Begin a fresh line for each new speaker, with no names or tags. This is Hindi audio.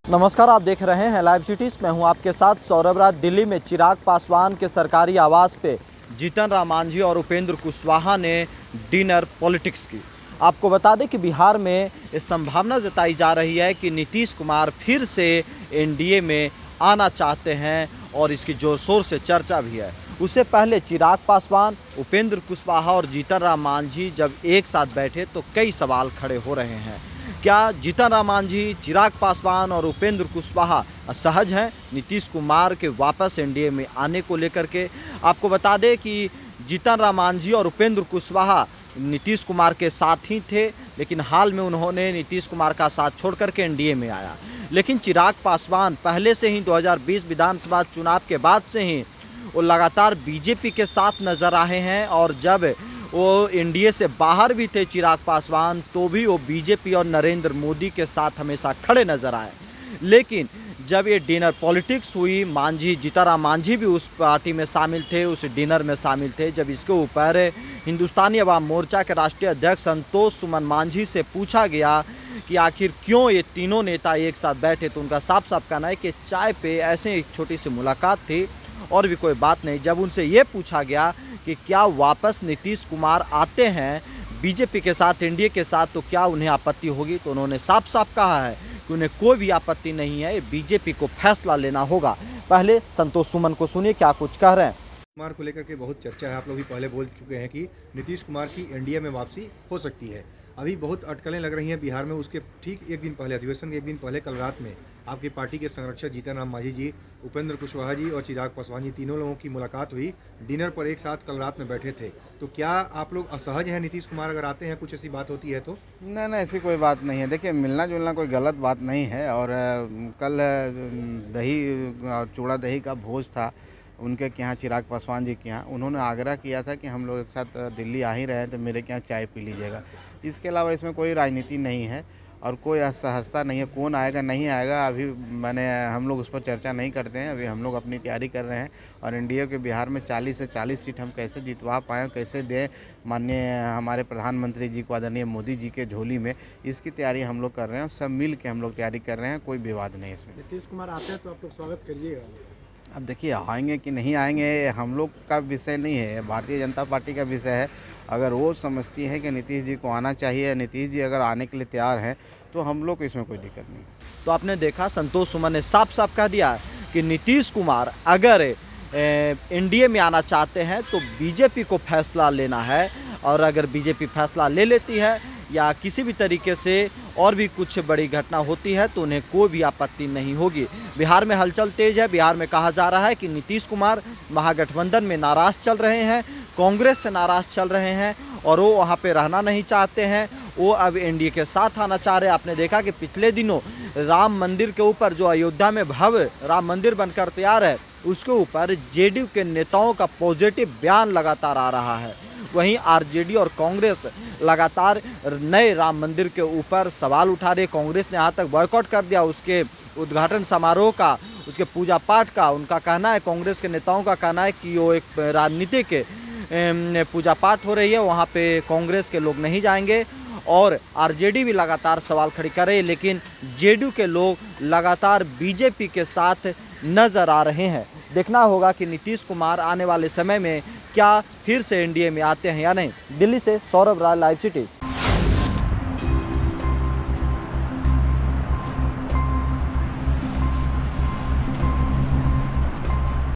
नमस्कार, आप देख रहे हैं लाइव सिटीज़। मैं हूं आपके साथ सौरभ राज। दिल्ली में चिराग पासवान के सरकारी आवास पे जीतन राम मांझी और उपेंद्र कुशवाहा ने डिनर पॉलिटिक्स की। आपको बता दें कि बिहार में ये संभावना जताई जा रही है कि नीतीश कुमार फिर से एनडीए में आना चाहते हैं और इसकी जोर शोर से चर्चा भी है। उससे पहले चिराग पासवान, उपेंद्र कुशवाहा और जीतन राम मांझी जब एक साथ बैठे तो कई सवाल खड़े हो रहे हैं। क्या जीतन राम मांझी, चिराग पासवान और उपेंद्र कुशवाहा असहज हैं नीतीश कुमार के वापस एनडीए में आने को लेकर के? आपको बता दें कि जीतन राम मांझी और उपेंद्र कुशवाहा नीतीश कुमार के साथ ही थे, लेकिन हाल में उन्होंने नीतीश कुमार का साथ छोड़ करके एनडीए में आया। लेकिन चिराग पासवान पहले से ही 2020 विधानसभा चुनाव के बाद से ही वो लगातार बीजेपी के साथ नज़र आए हैं और जब वो एनडीए से बाहर भी थे चिराग पासवान तो भी वो बीजेपी और नरेंद्र मोदी के साथ हमेशा खड़े नज़र आए। लेकिन जब ये डिनर पॉलिटिक्स हुई, जीतन राम मांझी भी उस पार्टी में शामिल थे, उस डिनर में शामिल थे। जब इसके ऊपर हिंदुस्तानी अवाम मोर्चा के राष्ट्रीय अध्यक्ष संतोष सुमन मांझी से पूछा गया कि आखिर क्यों ये तीनों नेता एक साथ बैठे, तो उनका साफ साफ कहना है कि चाय पे ऐसे एक छोटी सी मुलाकात थी और भी कोई बात नहीं। जब उनसे ये पूछा गया कि क्या वापस नीतीश कुमार आते हैं बीजेपी के साथ, एनडीए के साथ, तो क्या उन्हें आपत्ति होगी, तो उन्होंने साफ साफ कहा है कि उन्हें कोई भी आपत्ति नहीं है, बीजेपी को फैसला लेना होगा। पहले संतोष सुमन को सुनिए क्या कुछ कह रहे हैं।
कुमार को लेकर के बहुत चर्चा है। आप लोग भी पहले बोल चुके हैं कि नीतीश कुमार की एनडीए में वापसी हो सकती है। अभी बहुत अटकलें लग रही हैं बिहार में। उसके ठीक एक दिन पहले, अधिवेशन के एक दिन पहले, कल रात में आपकी पार्टी के संरक्षक जीतन राम मांझी जी, उपेंद्र कुशवाहा जी और चिराग पासवान जी, तीनों लोगों की मुलाकात हुई। डिनर पर एक साथ कल रात में बैठे थे। तो क्या आप लोग असहज हैं नीतीश कुमार अगर आते हैं, कुछ ऐसी बात होती है तो?
नहीं, ऐसी कोई बात नहीं है। देखिए, मिलना जुलना कोई गलत बात नहीं है। और कल दही और चूड़ा दही का भोज था उनके यहाँ, चिराग पासवान जी के यहाँ। उन्होंने आग्रह किया था कि हम लोग एक साथ दिल्ली आ ही रहे हैं तो मेरे यहाँ चाय पी लीजिएगा। इसके अलावा इसमें कोई राजनीति नहीं है और कोई असहजता नहीं है। कौन आएगा नहीं आएगा अभी हम लोग उस पर चर्चा नहीं करते हैं। अभी हम लोग अपनी तैयारी कर रहे हैं और एनडीए के बिहार में 40 से 40 सीट हम कैसे जितवा पाएँ, कैसे दें माननीय हमारे प्रधानमंत्री जी को, आदरणीय मोदी जी के झोली में, इसकी तैयारी हम लोग कर रहे हैं। सब मिल के हम लोग तैयारी कर रहे हैं, कोई विवाद नहीं इसमें।
नीतीश कुमार आते हैं तो आप लोग स्वागत करिएगा।
अब देखिए, आएंगे कि नहीं आएंगे हम लोग का विषय नहीं है, भारतीय जनता पार्टी का विषय है। अगर वो समझती है कि नीतीश जी को आना चाहिए, नीतीश जी अगर आने के लिए तैयार हैं तो हम लोग को इसमें कोई दिक्कत नहीं।
तो आपने देखा, संतोष सुमन ने साफ साफ कह दिया कि नीतीश कुमार अगर एनडीए में आना चाहते हैं तो बीजेपी को फैसला लेना है, और अगर बीजेपी फैसला ले लेती है या किसी भी तरीके से और भी कुछ बड़ी घटना होती है तो उन्हें कोई भी आपत्ति नहीं होगी। बिहार में हलचल तेज है। बिहार में कहा जा रहा है कि नीतीश कुमार महागठबंधन में नाराज़ चल रहे हैं, कांग्रेस से नाराज़ चल रहे हैं और वो वहाँ पे रहना नहीं चाहते हैं। वो अब एनडीए के साथ आना चाह रहे हैं। आपने देखा कि पिछले दिनों राम मंदिर के ऊपर, जो अयोध्या में भव्य राम मंदिर बनकर तैयार है, उसके ऊपर जेडीयू के नेताओं का पॉजिटिव बयान लगातार आ रहा है। वहीं आरजेडी और कांग्रेस लगातार नए राम मंदिर के ऊपर सवाल उठा रही है। कांग्रेस ने यहाँ तक बॉयकॉट कर दिया उसके उद्घाटन समारोह का, उसके पूजा पाठ का। उनका कहना है, कांग्रेस के नेताओं का कहना है कि वो एक राजनीतिक पूजा पाठ हो रही है, वहाँ पे कांग्रेस के लोग नहीं जाएंगे। और आरजेडी भी लगातार सवाल खड़ी कर रही है, लेकिन जेडीयू के लोग लगातार बीजेपी के साथ नज़र आ रहे हैं। देखना होगा कि नीतीश कुमार आने वाले समय में क्या फिर से एनडीए में आते हैं या नहीं। दिल्ली से सौरभ राय, लाइव सिटी।